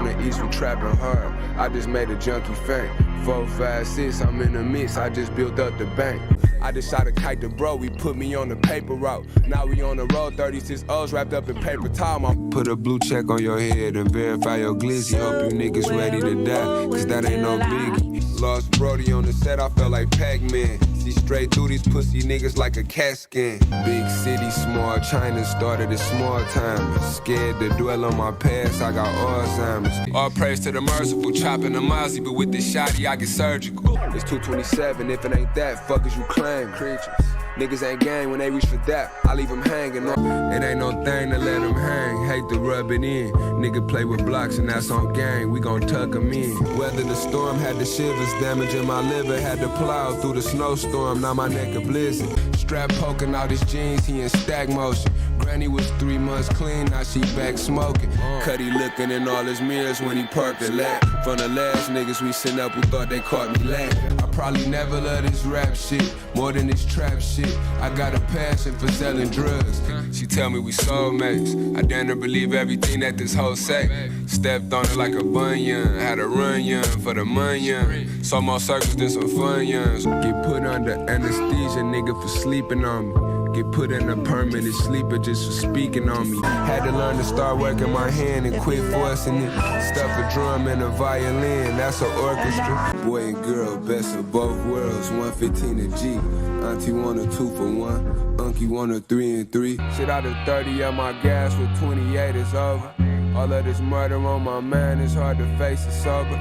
on the east, we trapping hard. I just made a junkie faint. 4, 5, 6, I'm in the mix, I just built up the bank. I just shot a kite to bro, we put me on the paper route. Now we on the road, 36 O's wrapped up in paper towel. Put a blue check on your head and verify your glizzy. Hope you niggas ready to die, cause that ain't no biggie. Lost Brody on the set, I felt like Pac-Man. See straight through these pussy niggas like a cat scan. Big city, small China, started at small time. Scared to dwell on my past, I got Alzheimer's. All praise to the merciful, chopping the Mozzie, but with this shotty I get surgical. It's 227, if it ain't that, fuck as you claim. Creatures. Niggas ain't gang when they reach for that, I leave them hanging. It ain't no thing to let them hang, hate to rub it in. Nigga play with blocks and that's on gang, we gon' tuck them in. Weather the storm, had the shivers, damaging my liver. Had to plow through the snowstorm, now my neck a blizzard. Strap poking out his jeans, he in stack motion. Granny was 3 months clean, now she back smoking. Cuddy looking in all his mirrors when he parked the lap. From the last niggas we sent up who thought they caught me lacking. I probably never love this rap shit, more than this trap shit. I got a passion for selling drugs. She tell me we soulmates. I damn near believe everything that this hoe say. Stepped on it like a bunion, had a run young for the money. Saw more circles than some fun youngs. Get put under anesthesia, nigga, for sleeping on me. Get put in a permanent sleeper just for speaking on me. Had to learn to start working my hand and quit forcing it. Stuff a drum and a violin, that's an orchestra. Boy and girl, best of both worlds, 115 a G. Auntie want a 2 for 1, Unky want a 3 and 3. Shit out of 30 of my gas with 28 is over. All of this murder on my mind, it's hard to face it sober.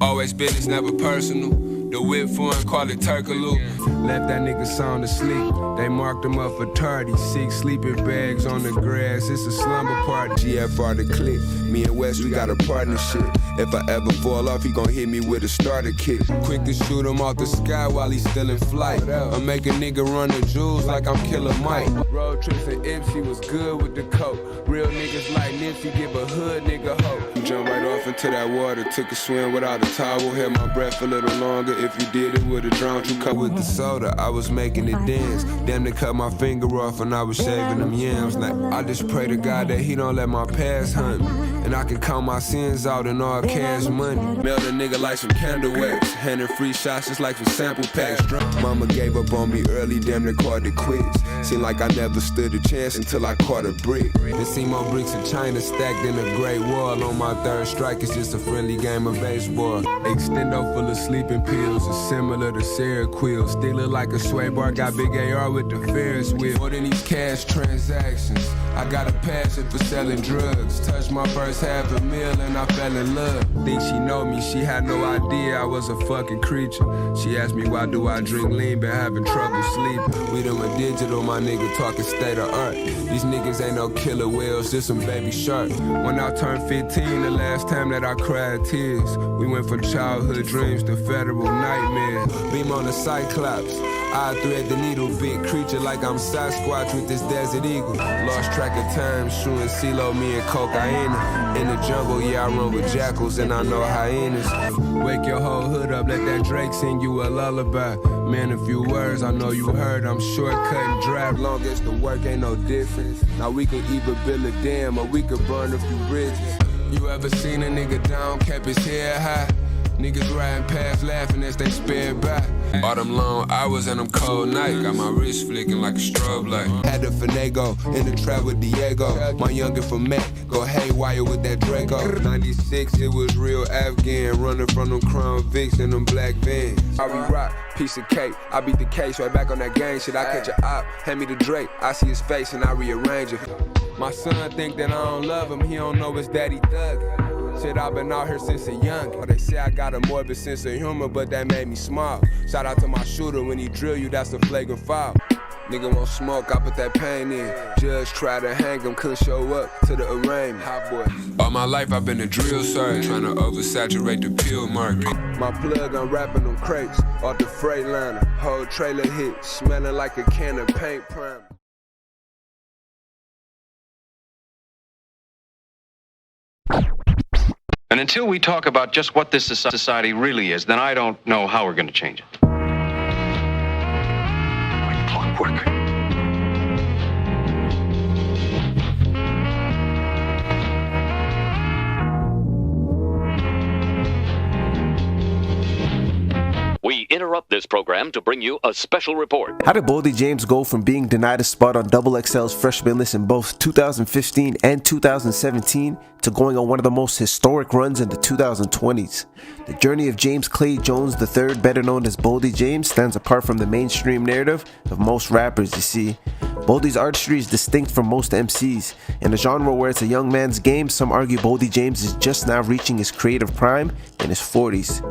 Always business, never personal. The whip foreign, call it Turkaloo. Left that nigga sound asleep. They marked him up for tardy. 6 sleeping bags on the grass. It's a slumber party. GFR the click. Me and West, we got a partnership. If I ever fall off, he gon' hit me with a starter kit. Quick to shoot him off the sky while he's still in flight. I make a nigga run the jewels like I'm Killer Mike. Road trips and Ipsy was good with the coke. Real niggas like Nipsey give a hood nigga hope. Jump right off into that water. Took a swim without a towel. Held my breath a little longer. If you did it with a drowned you cut with the soda. I was making it dance. Damn, they cut my finger off and I was shaving them yams. Like, I just pray to God that he don't let my past hunt me. And I can count my sins out in all cash money. Mail a nigga like some candle wax. Handing free shots just like some sample packs. Mama gave up on me early, damn they called it quits. Seemed like I never stood a chance until I caught a brick. They see more bricks in China stacked in a great wall. On my third strike, it's just a friendly game of baseball. Extendo full of sleeping pills is similar to Seroquel. Still look like a sway bar, got big AR with the Ferris wheel. More than these cash transactions, I got a passion for selling drugs. Touched my first $500,000 and I fell in love. Think she know me, she had no idea I was a fucking creature. She asked me why do I drink lean, been having trouble sleeping. We done went digital, my nigga talking state of art. These niggas ain't no killer whales, just some baby shark. When I turned 15, the last time that I cried tears, we went from childhood dreams to federal nightmares. Beam on the Cyclops, I thread the needle, big creature like I'm Sasquatch with this desert eagle. Lost track of time, shooting CeeLo, me and cocaine. In the jungle, yeah, I run with jackals and I know hyenas. Wake your whole hood up, let that Drake sing you a lullaby. Man, a few words, I know you heard, I'm shortcut and drive. Long as the work ain't no difference. Now we can either build a dam or we could burn a few bridges. You ever seen a nigga down, kept his head high? Niggas riding past laughing as they sped by. All them long hours and them cold nights. Got my wrist flicking like a strobe light. Had the Finago in the trap with Diego. My youngin' from Mac, go haywire with that Draco. 96, it was real Afghan. Running from them Crown Vics and them black vans. I re-rock, piece of cake. I beat the case right back on that gang shit. I catch a op, hand me the Drake. I see his face and I rearrange it. My son think that I don't love him. He don't know his daddy thug. Shit, I've been out here since a young. They say I got a morbid sense of humor, but that made me smile. Shout out to my shooter, when he drill you, that's a flagrant foul. Nigga won't smoke, I put that pain in. Judge tried to hang him, couldn't show up to the arraignment. Hot boy. All my life I've been a drill sergeant, trying to oversaturate the pill market. My plug unwrapping them crates, off the Freightliner. Whole trailer hit, smelling like a can of paint primer. And until we talk about just what this society really is, then I don't know how we're going to change it. Like clockwork. interrupt this program to bring you a special report. How did Boldy James go from being denied a spot on XXL's freshman list in both 2015 and 2017 to going on one of the most historic runs in the 2020s? The journey of James Clay Jones III, better known as Boldy James, stands apart from the mainstream narrative of most rappers, you see. Boldy's artistry is distinct from most MCs. In a genre where it's a young man's game, some argue Boldy James is just now reaching his creative prime in his 40s.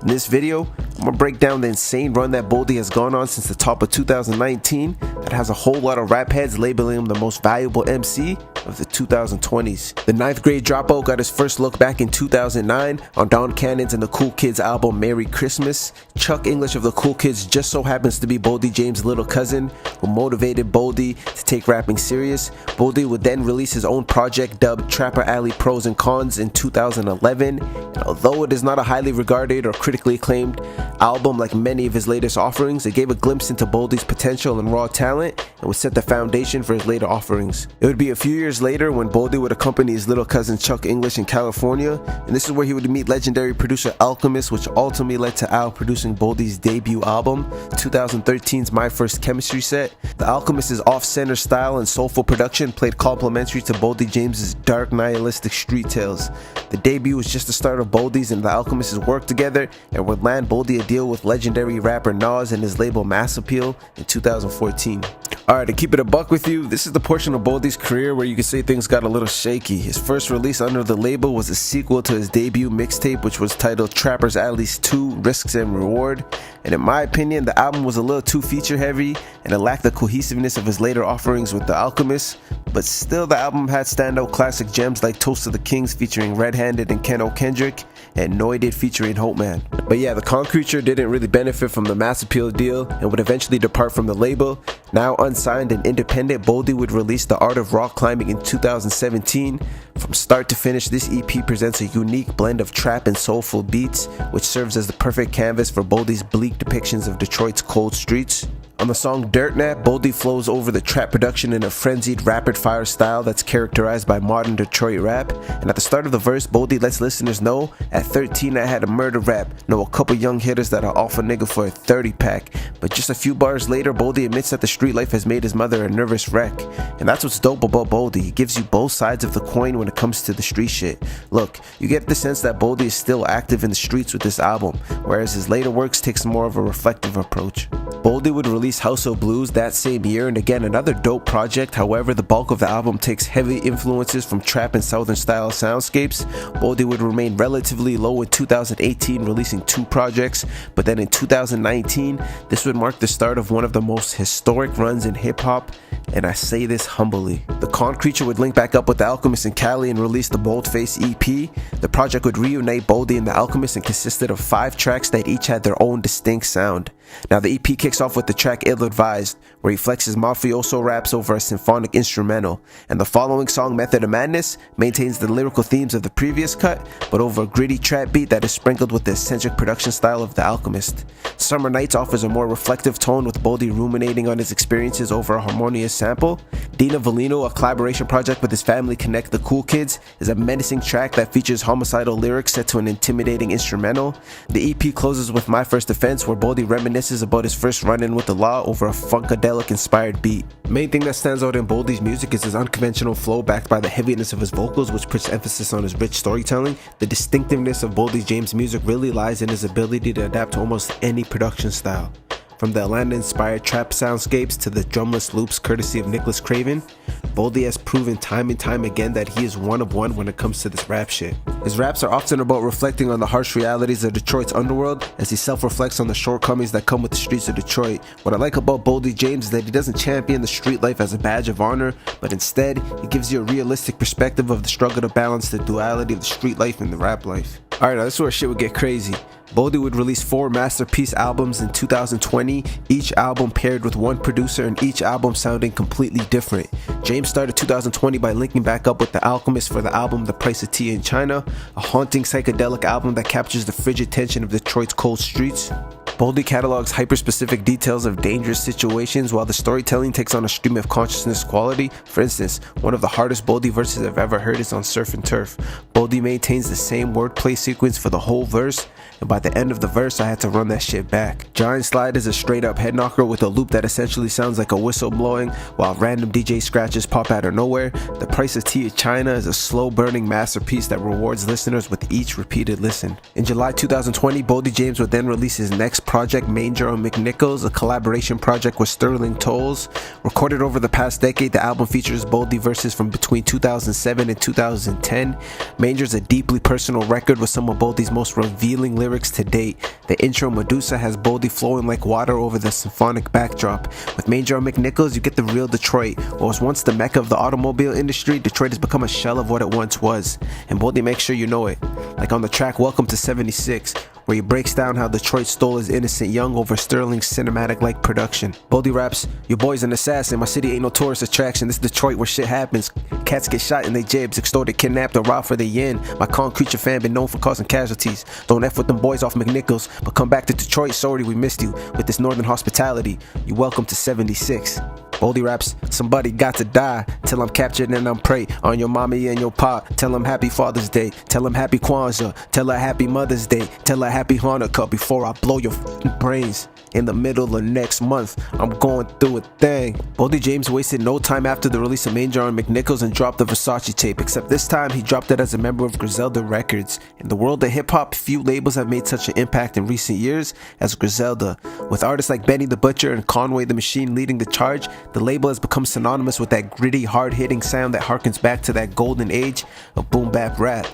In this video, I'm going to break down the insane run that Boldy has gone on since the top of 2019 that has a whole lot of rap heads labeling him the most valuable MC of the 2020s. The 9th grade dropout got his first look back in 2009 on Don Cannon's and the Cool Kids album Merry Christmas. Chuck English of the Cool Kids just so happens to be Boldy James' little cousin who motivated Boldy to take rapping serious. Boldy would then release his own project dubbed Trapper Alley Pros and Cons in 2011, and although it is not a highly regarded or critically acclaimed album like many of his latest offerings, it gave a glimpse into Boldy's potential and raw talent and would set the foundation for his later offerings. It would be a few years later when Boldy would accompany his little cousin Chuck English in California, and this is where he would meet legendary producer Alchemist, which ultimately led to Al producing Boldy's debut album, 2013's My First Chemistry Set. The Alchemist's off-center style and soulful production played complementary to Boldy James's dark nihilistic street tales. The debut was just the start of Boldy's and the Alchemist's work together and would land Boldy a deal with legendary rapper Nas and his label Mass Appeal in 2014. Alright, to keep it a buck with you, this is the portion of Boldy's career where you can say things got a little shaky. His first release under the label was a sequel to his debut mixtape, which was titled Trapper's Alley's 2 Risks and Reward, and in my opinion the album was a little too feature heavy and it lacked the cohesiveness of his later offerings with the Alchemist, but still the album had standout classic gems like Toast to the Kings featuring Red Handed and Ken O'Kendrick and Noided featuring Hope Man. But yeah, the Concreature didn't really benefit from the Mass Appeal deal and would eventually depart from the label. Now unsigned and independent, Boldy would release The Art of Rock Climbing in 2017. From start to finish, this EP presents a unique blend of trap and soulful beats, which serves as the perfect canvas for Boldy's bleak depictions of Detroit's cold streets. On the song Dirt Nap, Boldy flows over the trap production in a frenzied rapid-fire style that's characterized by modern Detroit rap. And at the start of the verse, Boldy lets listeners know, at 13 I had a murder rap, know a couple young hitters that'll off a nigga for a 30-pack. But just a few bars later, Boldy admits that the street life has made his mother a nervous wreck. And that's what's dope about Boldy. He gives you both sides of the coin when it comes to the street shit. Look, you get the sense that Boldy is still active in the streets with this album, whereas his later works takes more of a reflective approach. Boldy would release House of Blues that same year, and again another dope project. However, the bulk of the album takes heavy influences from trap and southern style soundscapes. Boldy would remain relatively low in 2018, releasing 2 projects, but then in 2019 this would mark the start of one of the most historic runs in hip-hop, and I say this humbly. The Concreature would link back up with the Alchemist in Cali and release the Boldface EP. The project would reunite Boldy and the Alchemist and consisted of 5 tracks that each had their own distinct sound. Now the EP kicks off with the track Ill Advised, where he flexes mafioso raps over a symphonic instrumental, and the following song Method of Madness maintains the lyrical themes of the previous cut, but over a gritty trap beat that is sprinkled with the eccentric production style of the Alchemist. Summer Nights offers a more reflective tone with Boldy ruminating on his experiences over a harmonious sample. Dina Valino, a collaboration project with his family Connect the Cool Kids, is a menacing track that features homicidal lyrics set to an intimidating instrumental. The EP closes with My First Offense, where Boldy reminisces about his first run-in with the law over a funkadelic inspired beat. Main thing that stands out in Boldy's music is his unconventional flow backed by the heaviness of his vocals, which puts emphasis on his rich storytelling. The distinctiveness of Boldy James' music really lies in his ability to adapt to almost any production style. From the Atlanta-inspired trap soundscapes to the drumless loops courtesy of Nicholas Craven, Boldy has proven time and time again that he is one of one when it comes to this rap shit. His raps are often about reflecting on the harsh realities of Detroit's underworld as he self-reflects on the shortcomings that come with the streets of Detroit. What I like about Boldy James is that he doesn't champion the street life as a badge of honor, but instead, he gives you a realistic perspective of the struggle to balance the duality of the street life and the rap life. Alright, now this is where shit would get crazy. Boldy would release 4 masterpiece albums in 2020, each album paired with one producer and each album sounding completely different. James started 2020 by linking back up with the Alchemist for the album The Price of Tea in China, a haunting psychedelic album that captures the frigid tension of Detroit's cold streets. Boldy catalogs hyper-specific details of dangerous situations while the storytelling takes on a stream of consciousness quality. For instance, one of the hardest Boldy verses I've ever heard is on Surf and Turf. Boldy maintains the same wordplay sequence for the whole verse, and by the end of the verse I had to run that shit back. Giant Slide is a straight up head knocker with a loop that essentially sounds like a whistle blowing while random DJ scratches pop out of nowhere. The Price of Tea of China is a slow burning masterpiece that rewards listeners with each repeated listen. In July 2020, Boldy James would then release his next project, Manger on McNichols, a collaboration project with Sterling Tolls. Recorded over the past decade, the album features Boldy verses from between 2007 and 2010. Manger is a deeply personal record with some of Boldy's most revealing lyrics to date. The intro Medusa has Boldy flowing like water over the symphonic backdrop. With Manger on McNichols, you get the real Detroit. What was once the mecca of the automobile industry, Detroit has become a shell of what it once was. And Boldy makes sure you know it. Like on the track Welcome to 76, where he breaks down how Detroit stole his innocent young over Sterling's cinematic-like production. Boldy raps, "Your boy's an assassin, my city ain't no tourist attraction, this Detroit where shit happens. Cats get shot in they jibs, extorted, kidnapped, or robbed for the yen. My concrete fan been known for causing casualties. Don't F with them boys off McNichols, but come back to Detroit, sorry we missed you. With this northern hospitality, you welcome to 76. Boldy raps, "Somebody got to die, till I'm captured and I'm prey on your mommy and your pop. Tell them happy Father's Day, tell them happy Kwanzaa, tell her happy Mother's Day, tell her happy Hanukkah before I blow your brains. In the middle of next month, I'm going through a thing." Boldy James wasted no time after the release of Manger on McNichols and dropped the Versace tape, except this time he dropped it as a member of Griselda Records. In the world of hip-hop, few labels have made such an impact in recent years as Griselda. With artists like Benny the Butcher and Conway the Machine leading the charge, the label has become synonymous with that gritty, hard-hitting sound that harkens back to that golden age of boom bap rap.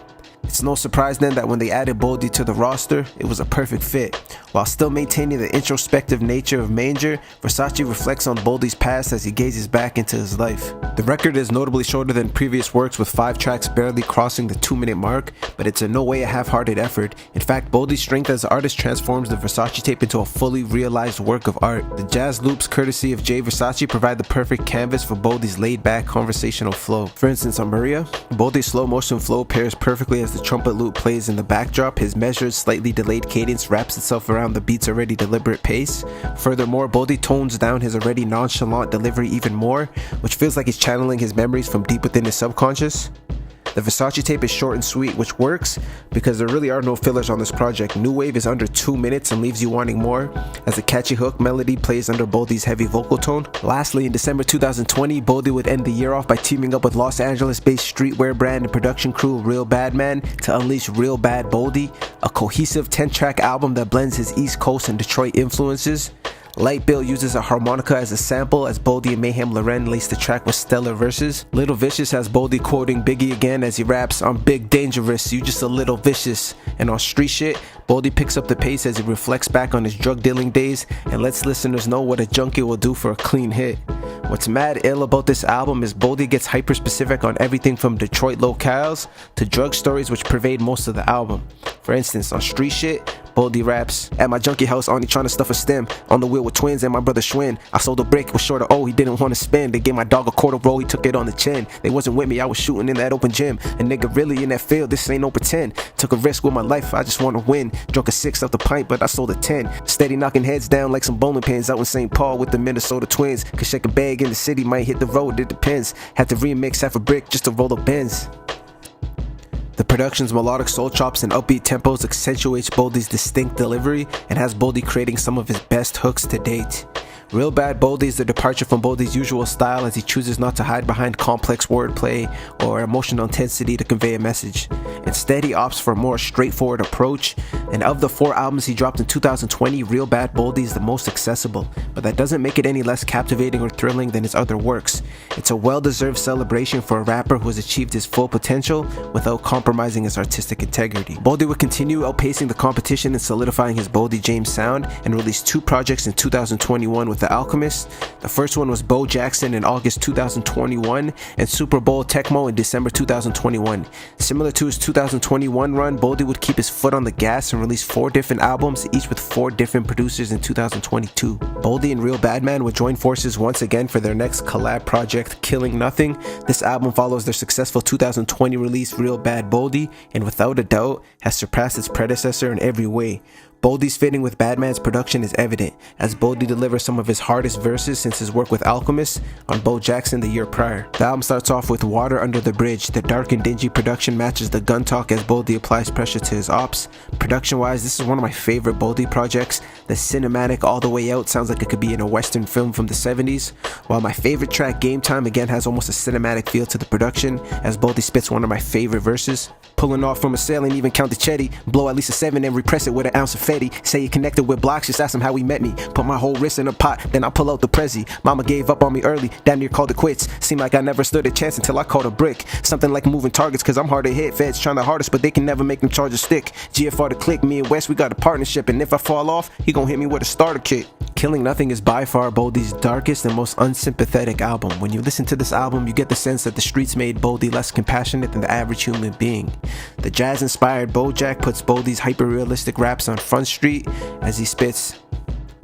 It's no surprise then that when they added Boldy to the roster, it was a perfect fit. While still maintaining the introspective nature of Manger, Versace reflects on Boldy's past as he gazes back into his life. The record is notably shorter than previous works, with 5 tracks barely crossing the 2-minute mark, but it's in no way a half-hearted effort. In fact, Boldy's strength as an artist transforms the Versace tape into a fully realized work of art. The jazz loops, courtesy of Jay Versace, provide the perfect canvas for Boldy's laid-back conversational flow. For instance, on Maria, Boldy's slow-motion flow pairs perfectly as the trumpet loop plays in the backdrop. His measured, slightly delayed cadence wraps itself around the beat's already deliberate pace. Furthermore, Boldy tones down his already nonchalant delivery even more, which feels like he's channeling his memories from deep within his subconscious. The Versace tape is short and sweet, which works because there really are no fillers on this project. New Wave is under 2 minutes and leaves you wanting more, as the catchy hook melody plays under Boldy's heavy vocal tone. Lastly, in December 2020, Boldy would end the year off by teaming up with Los Angeles-based streetwear brand and production crew Real Bad Man to unleash Real Bad Boldy, a cohesive 10-track album that blends his East Coast and Detroit influences. Light Bill uses a harmonica as a sample as Boldy and Mayhem Loren lace the track with stellar verses. Little Vicious has Boldy quoting Biggie again as he raps, "I'm big dangerous, you just a little vicious." And on Street Shit, Boldy picks up the pace as he reflects back on his drug dealing days and lets listeners know what a junkie will do for a clean hit. What's mad ill about this album is Boldy gets hyper specific on everything from Detroit locales to drug stories which pervade most of the album. For instance, on Street Shit, Boldy raps, "At my junkie house, only trying to stuff a stem. On the wheel with twins and my brother Schwinn. I sold a brick, was short of he didn't want to spend. They gave my dog a quarter roll, he took it on the chin. They wasn't with me, I was shooting in that open gym. A nigga really in that field, this ain't no pretend. Took a risk with my life, I just want to win. Drunk a 6 off the pint, but I sold a 10. Steady knocking heads down like some bowling pins out in St. Paul with the Minnesota Twins. Could shake a bag in the city, might hit the road, it depends. Had to remix half a brick just to roll the Benz." The production's melodic soul chops and upbeat tempos accentuates Boldy's distinct delivery and has Boldy creating some of his best hooks to date. Real Bad Boldy is a departure from Boldy's usual style as he chooses not to hide behind complex wordplay or emotional intensity to convey a message. Instead, he opts for a more straightforward approach, and of the 4 albums he dropped in 2020, Real Bad Boldy is the most accessible, but that doesn't make it any less captivating or thrilling than his other works. It's a well-deserved celebration for a rapper who has achieved his full potential without compromising his artistic integrity. Boldy would continue outpacing the competition and solidifying his Boldy James sound and released 2 projects in 2021 with The Alchemist. The first one was Bo Jackson in August 2021 and Super Bowl Tecmo in December 2021. Similar to his 2021 run, Boldy would keep his foot on the gas and release 4 different albums, each with 4 different producers in 2022. Boldy and Real Bad Man would join forces once again for their next collab project, Killing Nothing. This album follows their successful 2020 release, Real Bad Boldy, and without a doubt has surpassed its predecessor in every way. Boldy's fitting with Badman's production is evident, as Boldy delivers some of his hardest verses since his work with Alchemist on Bo Jackson the year prior. The album starts off with Water Under the Bridge. The dark and dingy production matches the gun talk as Boldy applies pressure to his ops. Production-wise, this is one of my favorite Boldy projects. The cinematic all the way out sounds like it could be in a western film from the 70s, while my favorite track, Game Time, again has almost a cinematic feel to the production, as Boldy spits one of my favorite verses. Pulling off from a sail and even count the chetty, blow at least a 7 and repress it with an ounce of fetty. Say you connected with blocks, just ask him how he met me. Put my whole wrist in a pot, then I pull out the Prezi. Mama gave up on me early, damn near called it quits. Seemed like I never stood a chance until I caught a brick. Something like moving targets, cause I'm hard to hit. Feds trying the hardest, but they can never make them charge a stick. GFR to click, me and West, we got a partnership, and if I fall off, he gon' hit me with a starter kit. Killing Nothing is by far Boldy's darkest and most unsympathetic album. When you listen to this album, you get the sense that the streets made Boldy less compassionate than the average human being. The jazz-inspired Bojack puts Boldy's hyper-realistic raps on Front Street as he spits,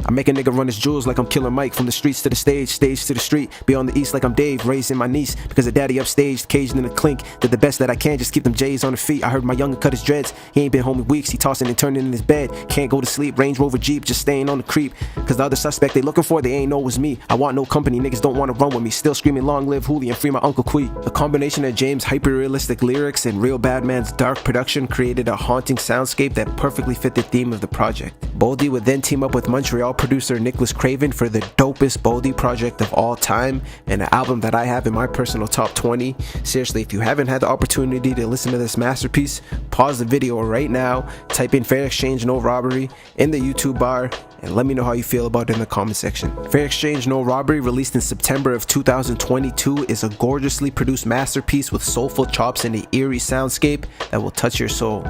I make a nigga run his jewels like I'm Killer Mike, from the streets to the stage to the street, beyond the east like I'm Dave, raising my niece because of daddy upstaged, caged in a clink, did the best that I can, just keep them J's on the feet. I heard my younger cut his dreads, he ain't been home in weeks, he tossing and turning in his bed, can't go to sleep, Range Rover Jeep, just staying on the creep, cause the other suspect they looking for, they ain't know it was me. I want no company, niggas don't wanna run with me, still screaming long live Hooli and free my Uncle Quee. The combination of James' hyper-realistic lyrics and Real Badman's dark production created a haunting soundscape that perfectly fit the theme of the project. Boldy would then team up with Montreal producer Nicholas Craven for the dopest Boldy project of all time, and an album that I have in my personal top 20. Seriously, if you haven't had the opportunity to listen to this masterpiece, pause the video right now, type in Fair Exchange No Robbery in the YouTube bar, and let me know how you feel about it in the comment section. Fair Exchange No Robbery, released in September of 2022, is a gorgeously produced masterpiece with soulful chops and an eerie soundscape that will touch your soul.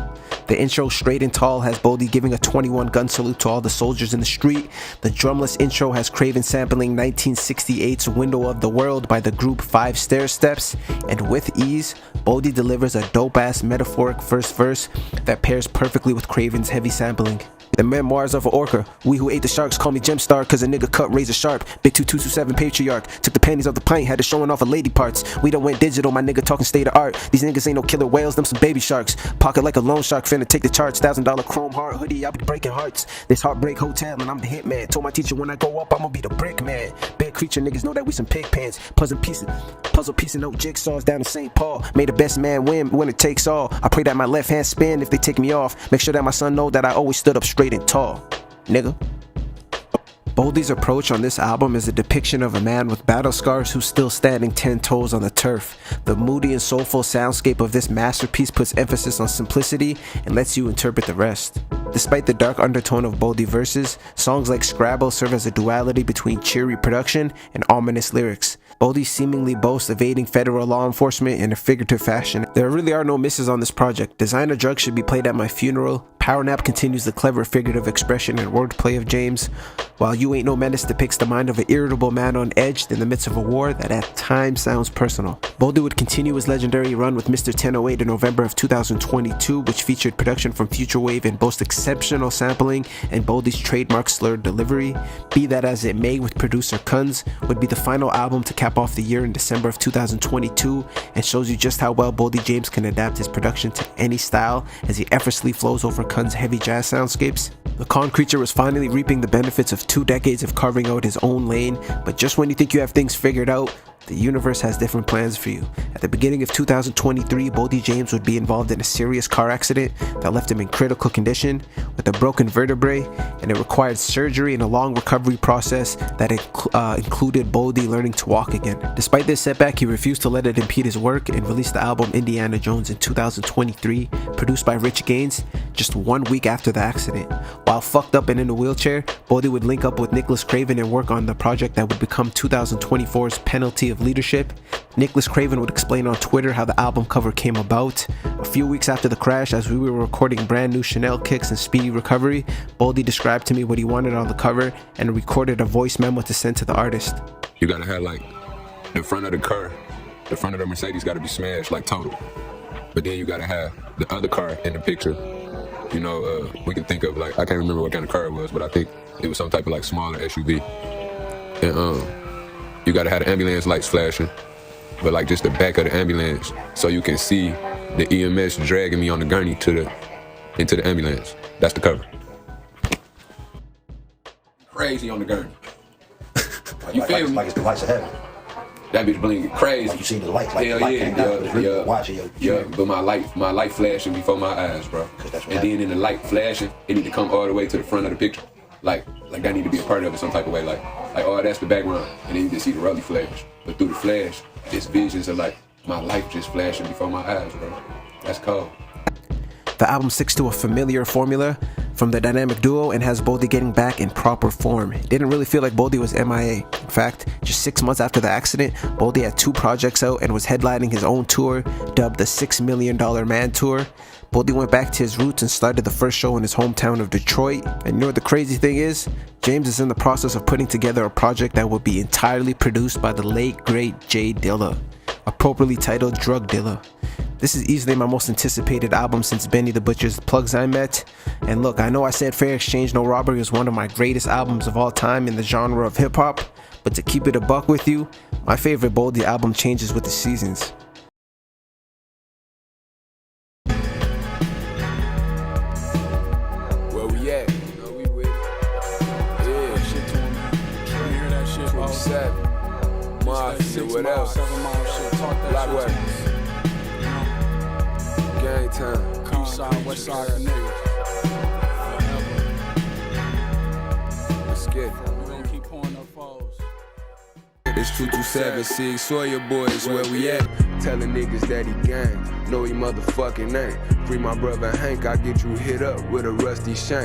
The intro, Straight and Tall, has Boldy giving a 21 gun salute to all the soldiers in the street. The drumless intro has Craven sampling 1968's Window of the World by the group 5 Stair Steps, and with ease, Boldy delivers a dope-ass metaphoric first verse that pairs perfectly with Craven's heavy sampling. The Memoirs of an Orca. We who ate the sharks call me Gemstar cause a nigga cut razor sharp. Big 2227 patriarch. Took the panties off the pint, had to showing off of lady parts. We done went digital, my nigga talking state of art. These niggas ain't no killer whales, them some baby sharks. Pocket like a loan shark, finna take the charts. $1,000 chrome heart hoodie, I'll be breaking hearts. This Heartbreak Hotel and I'm the hitman. Told my teacher when I go up, I'ma be the brick man. Big creature niggas know that we some pig pants. Puzzle piecing out jigsaws down in St. Paul. May the best man win when it takes all. I pray that my left hand spin if they take me off. Make sure that my son know that I always stood up straight and tall, nigga. Boldy's approach on this album is a depiction of a man with battle scars who's still standing 10 toes on the turf. The moody and soulful soundscape of this masterpiece puts emphasis on simplicity and lets you interpret the rest. Despite the dark undertone of Boldy verses, songs like Scrabble serve as a duality between cheery production and ominous lyrics. Boldy seemingly boasts evading federal law enforcement in a figurative fashion. There really are no misses on this project. Designer Drugs should be played at my funeral. Power Nap continues the clever figurative expression and wordplay of James, while You Ain't No Menace depicts the mind of an irritable man on edge in the midst of a war that at times sounds personal. Boldy would continue his legendary run with Mr. 1008 in November of 2022, which featured production from Future Wave and boasts exceptional sampling and Boldy's trademark slurred delivery. Be That As It May with producer Kunz would be the final album to cap off the year in December of 2022, and shows you just how well Boldy James can adapt his production to any style as he effortlessly flows over Kunz's heavy jazz soundscapes. The Con Creature was finally reaping the benefits of 2 decades of carving out his own lane, but just when you think you have things figured out, the universe has different plans for you. At the beginning of 2023, Boldy James would be involved in a serious car accident that left him in critical condition with a broken vertebrae, and it required surgery and a long recovery process that included Boldy learning to walk again. Despite this setback, he refused to let it impede his work and released the album Indiana Jones in 2023, produced by Rich Gaines, just 1 week after the accident. While fucked up and in a wheelchair, Boldy would link up with Nicholas Craven and work on the project that would become 2024's Penalty of Leadership. Nicholas Craven would explain on Twitter how the album cover came about. A few weeks after the crash, as we were recording brand new Chanel kicks and Speedy Recovery, Boldy described to me what he wanted on the cover and recorded a voice memo to send to the artist. You gotta have like the front of the car, the front of the Mercedes gotta be smashed like total. But then you gotta have the other car in the picture. You know, we can think of like, I can't remember what kind of car it was, but I think it was some type of like smaller SUV. And you gotta have the ambulance lights flashing, but like just the back of the ambulance, so you can see the EMS dragging me on the gurney into the ambulance. That's the cover. crazy on the gurney. You feel me? Like it's the lights of heaven. That bitch blinking crazy. Like you see the light, like hell the light yeah, came down, it's really watching you. Yeah, but my light flashing before my eyes, bro. And then in the light flashing, it need to come all the way to the front of the picture. Like that need to be a part of it some type of way. Like oh, that's the background, and then you just see the rolly flash. But through the flash, it's visions of like my life just flashing before my eyes, bro. That's cold. The album sticks to a familiar formula from the dynamic duo and has Boldy getting back in proper form. It didn't really feel like Boldy was MIA. In fact, just 6 months after the accident, Boldy had 2 projects out and was headlining his own tour, dubbed the $6 Million Man Tour. Boldy went back to his roots and started the first show in his hometown of Detroit. And you know what the crazy thing is? James is in the process of putting together a project that will be entirely produced by the late great Jay Dilla, appropriately titled Drug Dilla. This is easily my most anticipated album since Benny the Butcher's Plugs I Met. And look, I know I said Fair Exchange No Robbery is one of my greatest albums of all time in the genre of hip hop, but to keep it a buck with you, my favorite Boldy album changes with the seasons. Where we at? You know we with it. Yeah, Shit to him, man. Try to hear that shit, bro. 27. Mile shit, what else? 7 mile shit. Talk that Block shit what? to us. Gang time. East side, west side, niggas. Let's get it. We gonna keep pouring up foes. It's 227, Sig Sawyer boys, where we at? Telling niggas that he gang, know he motherfucking ain't. Free my brother Hank, I get you hit up with a rusty shank.